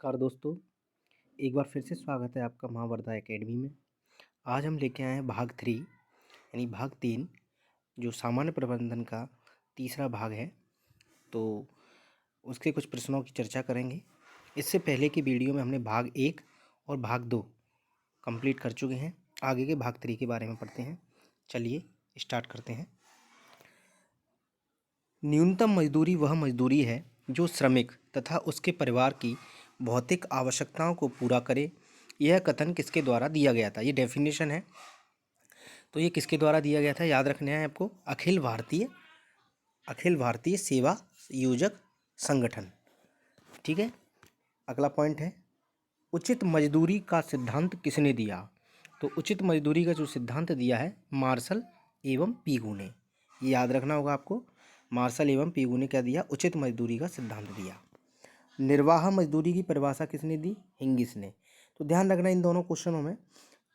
नमस्कार दोस्तों, एक बार फिर से स्वागत है आपका महावरदा एकेडमी में। आज हम लेके आए हैं भाग 3 यानी भाग 3 जो सामान्य प्रबंधन का तीसरा भाग है। तो उसके कुछ प्रश्नों की चर्चा करेंगे। इससे पहले की वीडियो में हमने भाग 1 और भाग 2 कंप्लीट कर चुके हैं। आगे के भाग 3 के बारे में पढ़ते हैं। चलिए स्टार्ट करते हैं। न्यूनतम मजदूरी वह मजदूरी है जो श्रमिक तथा उसके परिवार की भौतिक आवश्यकताओं को पूरा करे। यह कथन किसके द्वारा दिया गया था? ये डेफिनेशन है। तो ये किसके द्वारा दिया गया था याद रखना है आपको। अखिल भारतीय सेवा योजक संगठन। ठीक है। अगला पॉइंट है, उचित मजदूरी का सिद्धांत किसने दिया? तो उचित मजदूरी का जो सिद्धांत दिया है मार्शल एवं पीगू ने। ये याद रखना होगा आपको। मार्शल एवं पीगू ने क्या दिया? उचित मजदूरी का सिद्धांत दिया। निर्वाह मजदूरी की परिभाषा किसने दी? हिंगिस ने। तो ध्यान रखना इन दोनों क्वेश्चनों में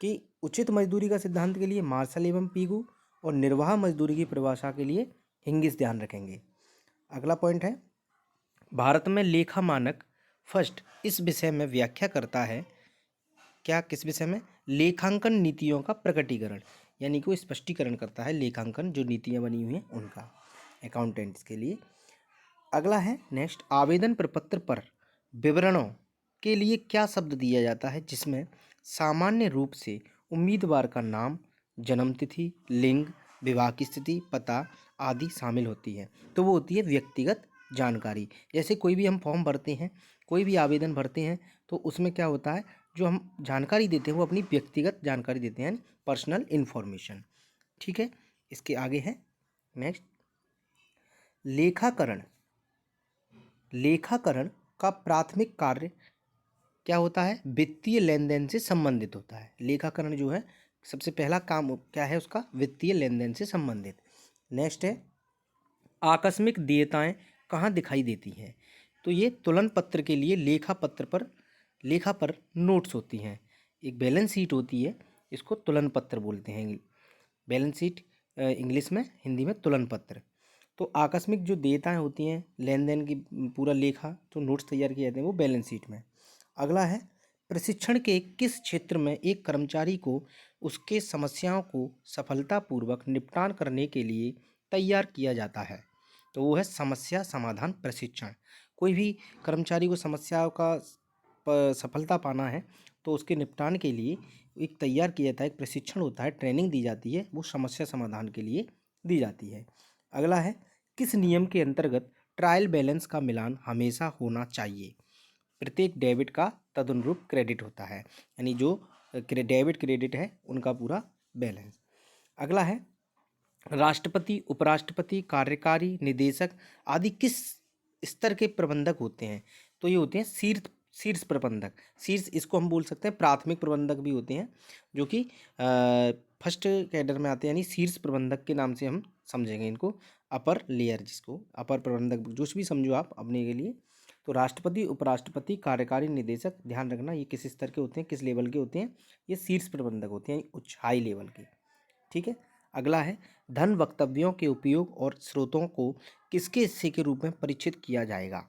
कि उचित मजदूरी का सिद्धांत के लिए मार्शल एवं पीगू और निर्वाह मजदूरी की परिभाषा के लिए हिंगिस ध्यान रखेंगे। अगला पॉइंट है, भारत में लेखा मानक फर्स्ट इस विषय में व्याख्या करता है। क्या? किस विषय में? लेखांकन नीतियों का प्रकटीकरण, यानी कि वो स्पष्टीकरण करता है लेखांकन जो नीतियां बनी हुई हैं उनका, अकाउंटेंट्स के लिए। अगला है नेक्स्ट, आवेदन प्रपत्र पर विवरणों के लिए क्या शब्द दिया जाता है जिसमें सामान्य रूप से उम्मीदवार का नाम, जन्मतिथि, लिंग, विवाह की स्थिति, पता आदि शामिल होती है? तो वो होती है व्यक्तिगत जानकारी। जैसे कोई भी हम फॉर्म भरते हैं, कोई भी आवेदन भरते हैं, तो उसमें क्या होता है, जो हम जानकारी देते हैं वो अपनी व्यक्तिगत जानकारी देते हैं, पर्सनल इन्फॉर्मेशन। ठीक है। इसके आगे है नेक्स्ट, लेखाकरण। लेखाकरण का प्राथमिक कार्य क्या होता है? वित्तीय लेन देन से संबंधित होता है। लेखाकरण जो है सबसे पहला काम क्या है उसका? वित्तीय लेन देन से संबंधित। नेक्स्ट है, आकस्मिक देयताएं कहाँ दिखाई देती हैं? तो ये तुलन पत्र के लिए लेखा पर नोट्स होती हैं। एक बैलेंस शीट होती है, इसको तुलन पत्र बोलते हैं। बैलेंस शीट इंग्लिश में, हिंदी में तुलन पत्र। तो आकस्मिक जो देयताएं होती हैं, लेन देन की पूरा लेखा जो नोट्स तैयार किए जाते हैं वो बैलेंस शीट में। अगला है, प्रशिक्षण के किस क्षेत्र में एक कर्मचारी को उसके समस्याओं को सफलतापूर्वक निपटान करने के लिए तैयार किया जाता है? तो वो है समस्या समाधान प्रशिक्षण। कोई भी कर्मचारी को समस्याओं का सफलता पाना है तो उसके निपटान के लिए एक तैयार किया जाता है, एक प्रशिक्षण होता है, ट्रेनिंग दी जाती है, वो समस्या समाधान के लिए दी जाती है। अगला है, किस नियम के अंतर्गत ट्रायल बैलेंस का मिलान हमेशा होना चाहिए? प्रत्येक डेबिट का तदनुरूप क्रेडिट होता है, यानी जो डेबिट क्रेडिट है उनका पूरा बैलेंस। अगला है, राष्ट्रपति, उपराष्ट्रपति, कार्यकारी निदेशक आदि किस स्तर के प्रबंधक होते हैं? तो ये होते हैं शीर्ष प्रबंधक। शीर्ष, इसको हम बोल सकते हैं प्राथमिक प्रबंधक भी होते हैं, जो कि फर्स्ट कैडर में आते हैं, यानी शीर्ष प्रबंधक के नाम से हम समझेंगे इनको। अपर लेयर, जिसको अपर प्रबंधक जो भी समझो आप अपने के लिए। तो राष्ट्रपति, उपराष्ट्रपति, कार्यकारी निदेशक, ध्यान रखना ये किस स्तर के होते हैं, किस लेवल के होते हैं? ये शीर्ष प्रबंधक होते हैं, उच्च हाई लेवल के। ठीक है। अगला है, धन वक्तव्यों के उपयोग और स्रोतों को किसके हिस्से के रूप में परीक्षित किया जाएगा?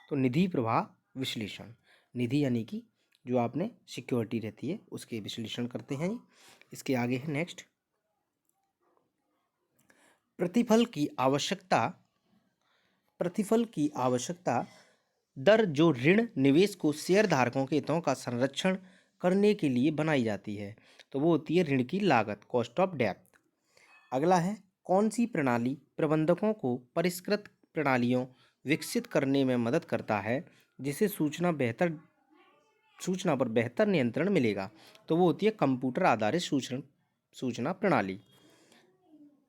तो निधि प्रवाह विश्लेषण। निधि यानी कि जो आपने सिक्योरिटी रहती है उसके विश्लेषण करते हैं। इसके आगे है नेक्स्ट, प्रतिफल की आवश्यकता दर जो ऋण निवेश को शेयर धारकों के हितों का संरक्षण करने के लिए बनाई जाती है, तो वो होती है ऋण की लागत, कॉस्ट ऑफ डेप्थ। अगला है, कौन सी प्रणाली प्रबंधकों को परिष्कृत प्रणालियों विकसित करने में मदद करता है जिससे सूचना पर बेहतर नियंत्रण मिलेगा? तो वो होती है कंप्यूटर आधारित सूचना प्रणाली।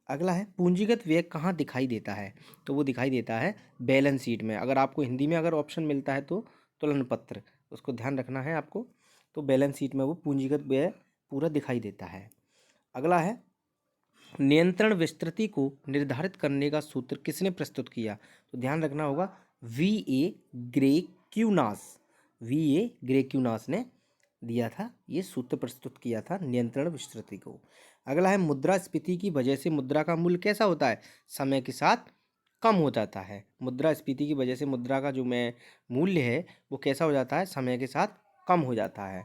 अगला है, पूंजीगत व्यय कहाँ दिखाई देता है? तो वो दिखाई देता है बैलेंस शीट में। अगर आपको हिंदी में अगर ऑप्शन मिलता है तो तुलन पत्र, उसको ध्यान रखना है आपको। तो बैलेंस शीट में वो पूंजीगत व्यय पूरा दिखाई देता है। अगला है, नियंत्रण विस्तृति को निर्धारित करने का सूत्र किसने प्रस्तुत किया? तो ध्यान रखना होगा वी ए ग्रेक्यूनास ने दिया था, ये सूत्र प्रस्तुत किया था नियंत्रण विस्तृति को। अगला है, मुद्रास्फीति की वजह से मुद्रा का मूल्य कैसा होता है? समय के साथ कम हो जाता है। मुद्रास्फीति की वजह से मुद्रा का जो मैं मूल्य है वो कैसा हो जाता है, समय के साथ कम हो जाता है।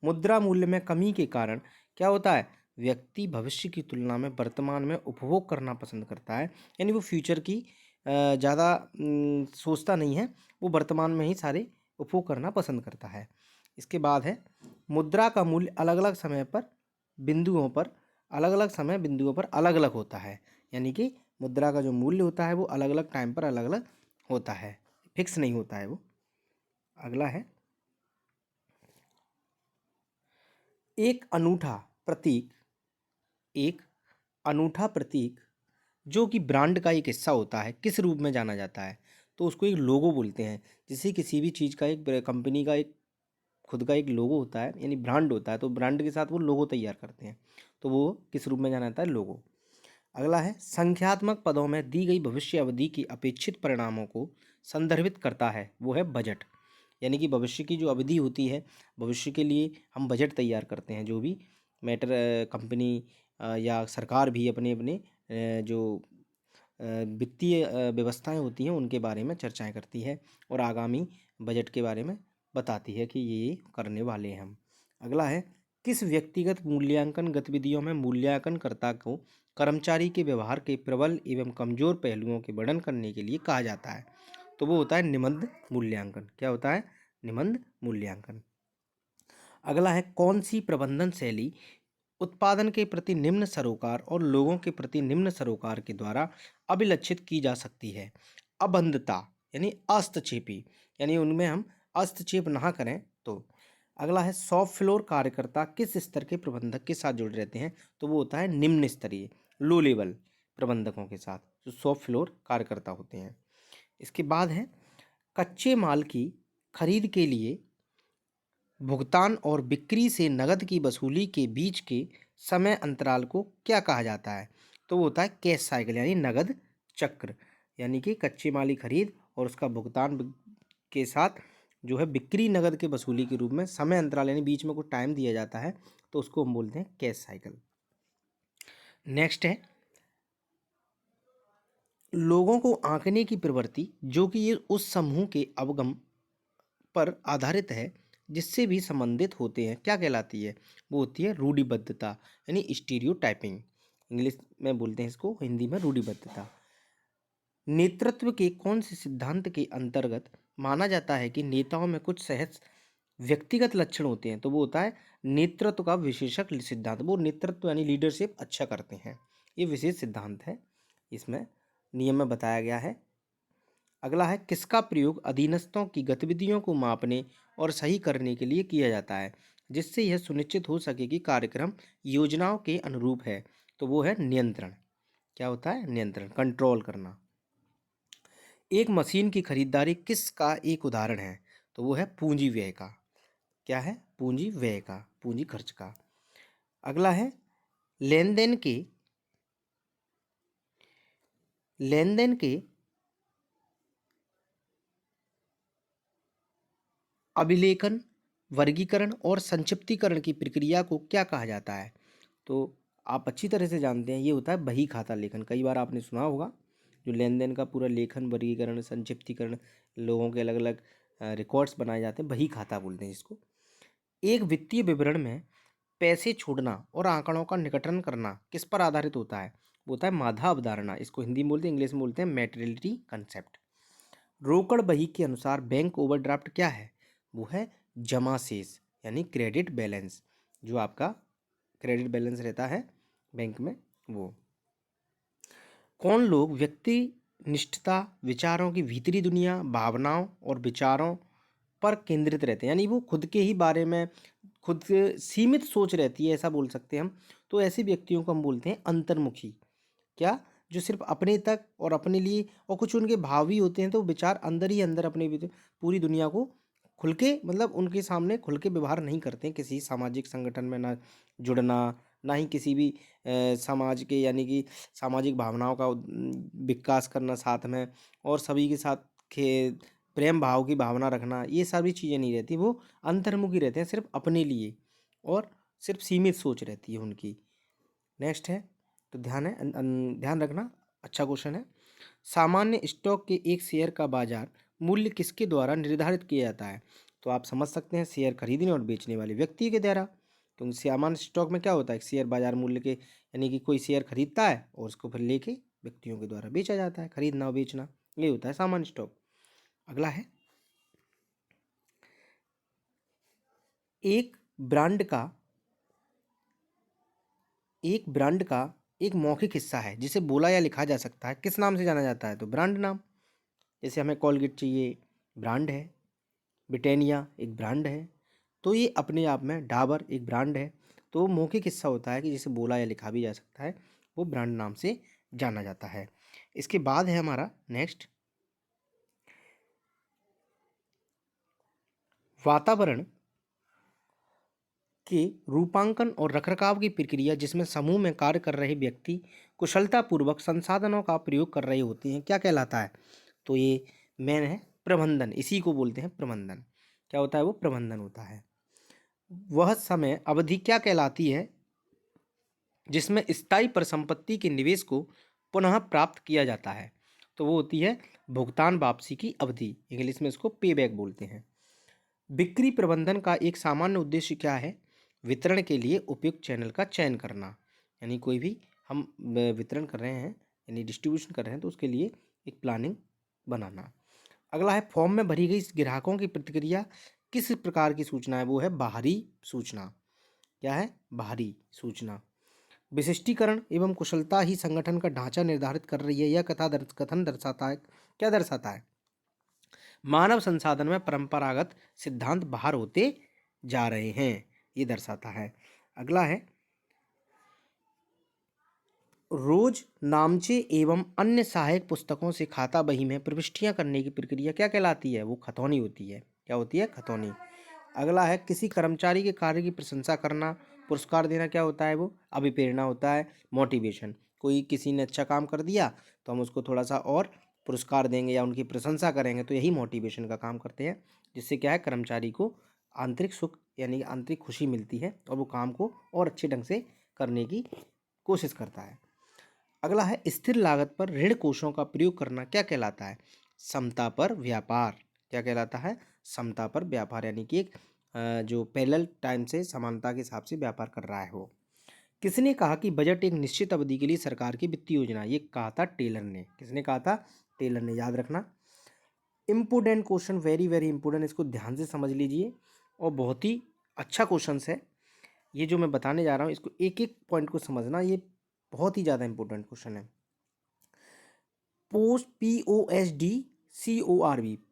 मुद्रा मूल्य में कमी के कारण क्या होता है, व्यक्ति भविष्य की तुलना में वर्तमान में उपभोग करना पसंद करता है, यानी वो फ्यूचर की ज़्यादा सोचता नहीं है, वो वर्तमान में ही सारे उपभोग करना पसंद करता है। इसके बाद है मुद्रा का मूल्य अलग अलग समय पर बिंदुओं पर अलग अलग होता है, यानी कि मुद्रा का जो मूल्य होता है वो अलग अलग टाइम पर अलग अलग होता है, फिक्स नहीं होता है वो। अगला है एक अनूठा प्रतीक। एक अनूठा प्रतीक जो कि ब्रांड का एक हिस्सा होता है किस रूप में जाना जाता है, तो उसको एक लोगो बोलते हैं। जैसे किसी भी चीज़ का एक कंपनी का एक खुद का एक लोगो होता है, यानी ब्रांड होता है, तो ब्रांड के साथ वो लोगो तैयार करते हैं, तो वो किस रूप में जाना जाता है, लोगो। अगला है संख्यात्मक पदों में दी गई भविष्य अवधि की अपेक्षित परिणामों को संदर्भित करता है, वो है बजट। यानी कि भविष्य की जो अवधि होती है, भविष्य के लिए हम बजट तैयार करते हैं, जो भी मैटर कंपनी या सरकार भी अपने अपने जो वित्तीय व्यवस्थाएं होती हैं उनके बारे में चर्चाएं करती है और आगामी बजट के बारे में बताती है कि ये करने वाले हैं हम। अगला है किस व्यक्तिगत मूल्यांकन गतिविधियों में मूल्यांकनकर्ता को कर्मचारी के व्यवहार के प्रबल एवं कमजोर पहलुओं के वर्णन करने के लिए कहा जाता है, तो वो होता है निबंध मूल्यांकन। क्या होता है, निबंध मूल्यांकन। अगला है कौन सी प्रबंधन शैली उत्पादन के प्रति निम्न सरोकार और लोगों के प्रति निम्न सरोकार के द्वारा अभिलक्षित की जा सकती है। अबंधता यानी हस्तक्षेपी, यानी उनमें हम हस्तक्षेप ना करें तो। अगला है शॉप फ्लोर कार्यकर्ता किस स्तर के प्रबंधक के साथ जुड़े रहते हैं, तो वो होता है निम्न स्तरीय लो लेवल प्रबंधकों के साथ, जो शॉप फ्लोर कार्यकर्ता होते हैं। इसके बाद है कच्चे माल की खरीद के लिए भुगतान और बिक्री से नकद की वसूली के बीच के समय अंतराल को क्या कहा जाता है, तो वो होता है कैश साइकिल यानी नकद चक्र। यानी कि कच्चे माल की खरीद और उसका भुगतान के साथ जो है बिक्री नकद के वसूली के रूप में समय अंतराल यानी बीच में कुछ टाइम दिया जाता है, तो उसको हम बोलते हैं कैश साइकिल। नेक्स्ट है लोगों को आंकने की प्रवृत्ति जो कि ये उस समूह के अवगम पर आधारित है जिससे भी संबंधित होते हैं, क्या कहलाती है, वो होती है रूढ़िबद्धता यानी स्टीरियोटाइपिंग। इंग्लिश में बोलते हैं इसको, हिंदी में रूढ़िबद्धता। नेतृत्व के कौन से सिद्धांत के अंतर्गत माना जाता है कि नेताओं में कुछ सहज व्यक्तिगत लक्षण होते हैं, तो वो होता है नेतृत्व का विशेषक सिद्धांत। वो नेतृत्व यानी लीडरशिप अच्छा करते हैं, ये विशेष सिद्धांत है, इसमें नियम में बताया गया है। अगला है किसका प्रयोग अधीनस्थों की गतिविधियों को मापने और सही करने के लिए किया जाता है जिससे यह सुनिश्चित हो सके कि कार्यक्रम योजनाओं के अनुरूप है, तो वो है नियंत्रण। क्या होता है, नियंत्रण, कंट्रोल करना। एक मशीन की खरीदारी किसका एक उदाहरण है, तो वो है पूंजी व्यय का। क्या है, पूंजी व्यय का, पूंजी खर्च का। अगला है लेन देन के अभिलेखन, वर्गीकरण और संक्षिप्तीकरण की प्रक्रिया को क्या कहा जाता है, तो आप अच्छी तरह से जानते हैं ये होता है बही खाता लेखन। कई बार आपने सुना होगा, जो लेन देन का पूरा लेखन, वर्गीकरण, संक्षिप्तीकरण, लोगों के अलग अलग रिकॉर्ड्स बनाए जाते हैं, बही खाता बोलते हैं जिसको। एक वित्तीय विवरण में पैसे छोड़ना और आंकड़ों का निकटन करना किस पर आधारित होता है, वो होता है माधा अवधारणा। इसको हिंदी में बोलते हैं, इंग्लिश में बोलते हैं मैटेरियलिटी कंसेप्ट। रोकड़ बही के अनुसार बैंक ओवरड्राफ्ट क्या है, वो है जमा शेष यानी क्रेडिट बैलेंस। जो आपका क्रेडिट बैलेंस रहता है बैंक में वो। कौन लोग व्यक्ति निष्ठता, विचारों की भीतरी दुनिया, भावनाओं और विचारों पर केंद्रित रहते हैं, यानी वो खुद के ही बारे में खुद से सीमित सोच रहती है, ऐसा बोल सकते हैं हम। तो ऐसे व्यक्तियों को हम बोलते हैं अंतर्मुखी। क्या, जो सिर्फ अपने तक और अपने लिए, और कुछ उनके भाव भी होते हैं, तो विचार अंदर ही अंदर अपने पूरी दुनिया को खुल के, मतलब उनके सामने खुल के व्यवहार नहीं करते हैं, किसी सामाजिक संगठन में ना जुड़ना, ना ही किसी भी समाज के यानी कि सामाजिक भावनाओं का विकास करना साथ में, और सभी के साथ खे प्रेम भाव की भावना रखना, ये सारी चीज़ें नहीं रहती। वो अंतर्मुखी रहते हैं सिर्फ अपने लिए, और सिर्फ सीमित सोच रहती है उनकी। नेक्स्ट है, तो ध्यान रखना, अच्छा क्वेश्चन है। सामान्य स्टॉक के एक शेयर का बाजार मूल्य किसके द्वारा निर्धारित किया जाता है? तो आप समझ सकते हैं शेयर खरीदने और बेचने वाले व्यक्ति के द्वारा, क्योंकि सामान्य स्टॉक में क्या होता है, शेयर बाजार मूल्य के यानी कि कोई शेयर खरीदता है और उसको फिर लेके व्यक्तियों के द्वारा बेचा जाता है, खरीदना और बेचना, ये होता है सामान्य स्टॉक। अगला है, एक ब्रांड का एक मौखिक हिस्सा है जिसे बोला या लिखा जा सकता है, किस नाम से जाना जाता है? तो ब्रांड नाम। जैसे हमें कोलगेट चाहिए, ब्रांड है। ब्रिटानिया एक ब्रांड है। तो ये अपने आप में, डाबर एक ब्रांड है। तो मौखिक हिस्सा होता है कि जिसे बोला या लिखा भी जा सकता है, वो ब्रांड नाम से जाना जाता है। इसके बाद है हमारा नेक्स्ट, वातावरण के रूपांकन और रखरखाव की प्रक्रिया जिसमें समूह में कार्य कर रहे व्यक्ति कुशलतापूर्वक संसाधनों का प्रयोग कर रहे होते हैं, क्या कहलाता है? तो ये मेन है प्रबंधन, इसी को बोलते हैं प्रबंधन। क्या होता है? वो प्रबंधन होता है। वह समय अवधि क्या कहलाती है जिसमें स्थायी परिसंपत्ति के निवेश को पुनः प्राप्त किया जाता है? तो वो होती है भुगतान वापसी की अवधि, इंग्लिश में इसको पे बैक बोलते हैं। बिक्री प्रबंधन का एक सामान्य उद्देश्य क्या है? वितरण के लिए उपयुक्त चैनल का चयन करना, यानी कोई भी हम वितरण कर रहे हैं यानी डिस्ट्रीब्यूशन कर रहे हैं तो उसके लिए एक प्लानिंग बनाना। अगला है, फॉर्म में भरी गई ग्राहकों की प्रतिक्रिया किस प्रकार की सूचना है? वो है बाहरी सूचना। क्या है? बाहरी सूचना। विशिष्टीकरण एवं कुशलता ही संगठन का ढांचा निर्धारित कर रही है, यह कथन दर्शाता है, क्या दर्शाता है? मानव संसाधन में परंपरागत सिद्धांत बाहर होते जा रहे हैं, ये दर्शाता है। अगला है, रोज नामचे एवं अन्य सहायक पुस्तकों से खाता बही में प्रविष्टियां करने की प्रक्रिया क्या कहलाती है? वो खतौनी होती है। क्या होती है? खतौनी। अगला है, किसी कर्मचारी के कार्य की प्रशंसा करना, पुरस्कार देना, क्या होता है? वो अभिप्रेरणा होता है, मोटिवेशन। कोई किसी ने अच्छा काम कर दिया तो हम उसको थोड़ा सा और पुरस्कार देंगे या उनकी प्रशंसा करेंगे, तो यही मोटिवेशन का काम करते हैं, जिससे क्या है, कर्मचारी को आंतरिक सुख यानी आंतरिक खुशी मिलती है और वो काम को और अच्छे ढंग से करने की कोशिश करता है। अगला है, स्थिर लागत पर ऋण कोषों का प्रयोग करना क्या कहलाता है? समता पर व्यापार। क्या कहलाता है? समता पर व्यापार, यानी कि एक जो पैरेलल टाइम से समानता के हिसाब से व्यापार कर रहा है वो। किसने कहा कि बजट एक निश्चित अवधि के लिए सरकार की वित्तीय योजना? ये कहा था टेलर ने। किसने कहा था? टेलर ने, याद रखना। Important question, very very important, इसको ध्यान से समझ लीजिए और बहुत ही अच्छा क्वेश्चन है ये जो मैं बताने जा रहा हूँ, इसको एक एक पॉइंट को समझना, ये बहुत ही ज़्यादा इंपॉर्टेंट क्वेश्चन है। पोस्ट POST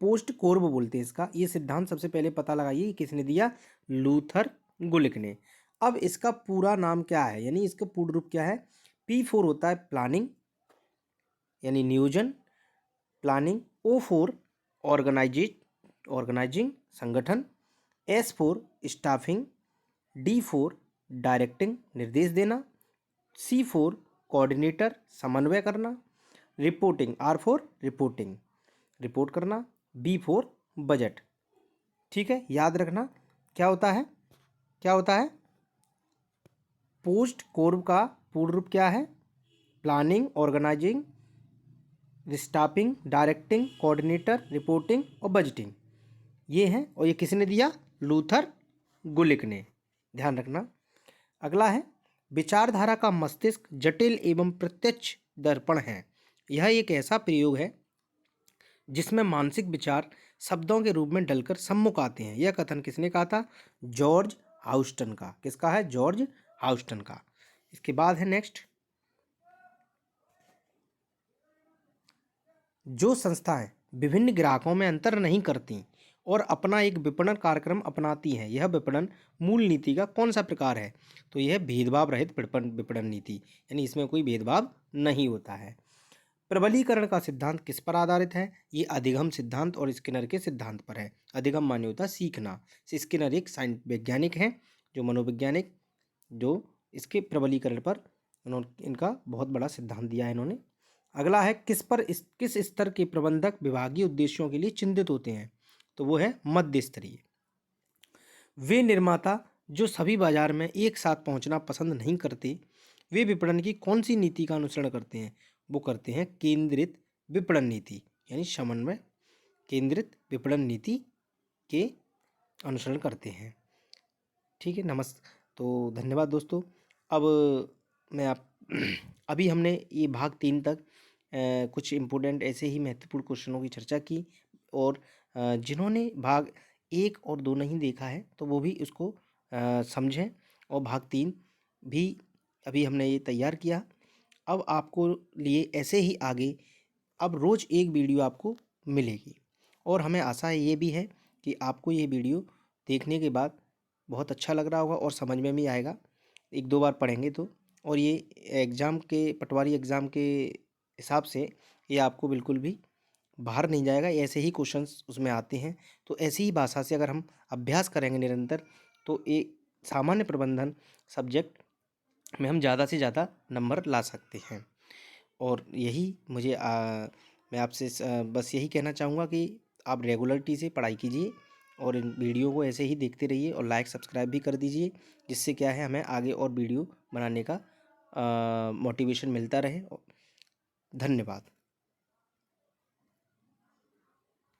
पोस्ट कोर्ब बोलते हैं इसका। ये सिद्धांत सबसे पहले पता लगाइए किसने दिया? लूथर गुलिक ने। अब इसका पूरा नाम क्या है, यानी इसका पूर्ण रूप क्या है? P4 होता है प्लानिंग यानी नियोजन, प्लानिंग। O4 ऑर्गेनाइजिंग संगठन। S4 staffing. D4 डायरेक्टिंग निर्देश देना। C4 कोऑर्डिनेटर समन्वय करना। रिपोर्टिंग, R4 रिपोर्टिंग रिपोर्ट करना। B4 budget. ठीक है, याद रखना क्या होता है, क्या होता है? पोस्ट कोर्ब का पूर्ण रूप क्या है? Planning, organising, staffing, directing, coordinator, reporting और बजटिंग, ये हैं। और ये किसने दिया? लूथर गुलिक ने, ध्यान रखना। अगला है, विचारधारा का मस्तिष्क जटिल एवं प्रत्यक्ष दर्पण है। यह एक ऐसा प्रयोग है जिसमें मानसिक विचार शब्दों के रूप में ढलकर सम्मुख आते हैं। यह कथन किसने कहा था? जॉर्ज हाउस्टन का। किसका है? जॉर्ज हाउस्टन का। इसके बाद है नेक्स्ट, जो संस्थाएं विभिन्न ग्राहकों में अंतर नहीं करती और अपना एक विपणन कार्यक्रम अपनाती हैं, यह विपणन मूल नीति का कौन सा प्रकार है? तो यह भेदभाव रहित विपणन नीति, यानी इसमें कोई भेदभाव नहीं होता है। प्रबलीकरण का सिद्धांत किस पर आधारित है? ये अधिगम सिद्धांत और स्किनर के सिद्धांत पर है। अधिगम माने होता है सीखना। स्किनर एक वैज्ञानिक हैं, जो मनोवैज्ञानिक, जो इसके प्रबलीकरण पर उन्होंने इनका बहुत बड़ा सिद्धांत दिया है इन्होंने। अगला है, किस स्तर के प्रबंधक विभागीय उद्देश्यों के लिए चिंतित होते हैं? तो वो है मध्य स्तरीय। वे निर्माता जो सभी बाजार में एक साथ पहुंचना पसंद नहीं करते, वे विपणन की कौन सी नीति का अनुसरण करते हैं? वो करते हैं केंद्रित विपणन नीति यानी समन्वय केंद्रित विपणन नीति के अनुसरण करते हैं। ठीक है, तो धन्यवाद दोस्तों। अब मैं आप अभी हमने ये भाग 3 तक कुछ इम्पोर्टेंट ऐसे ही महत्वपूर्ण क्वेश्चनों की चर्चा की, और जिन्होंने भाग 1 और 2 नहीं देखा है तो वो भी उसको समझें, और भाग 3 भी अभी हमने ये तैयार किया। अब आपको लिए ऐसे ही आगे अब रोज़ एक वीडियो आपको मिलेगी, और हमें आशा ये भी है कि आपको ये वीडियो देखने के बाद बहुत अच्छा लग रहा होगा और समझ में भी आएगा 1-2 बार पढ़ेंगे तो। और ये पटवारी एग्ज़ाम के हिसाब से ये आपको बिल्कुल भी बाहर नहीं जाएगा, ऐसे ही क्वेश्चंस उसमें आते हैं। तो ऐसी ही भाषा से अगर हम अभ्यास करेंगे निरंतर, तो एक सामान्य प्रबंधन सब्जेक्ट में हम ज़्यादा से ज़्यादा नंबर ला सकते हैं। और मैं आपसे बस यही कहना चाहूँगा कि आप रेगुलरिटी से पढ़ाई कीजिए, और इन वीडियो को ऐसे ही देखते रहिए, और लाइक सब्सक्राइब भी कर दीजिए, जिससे क्या है हमें आगे और वीडियो बनाने का मोटिवेशन मिलता रहे। धन्यवाद।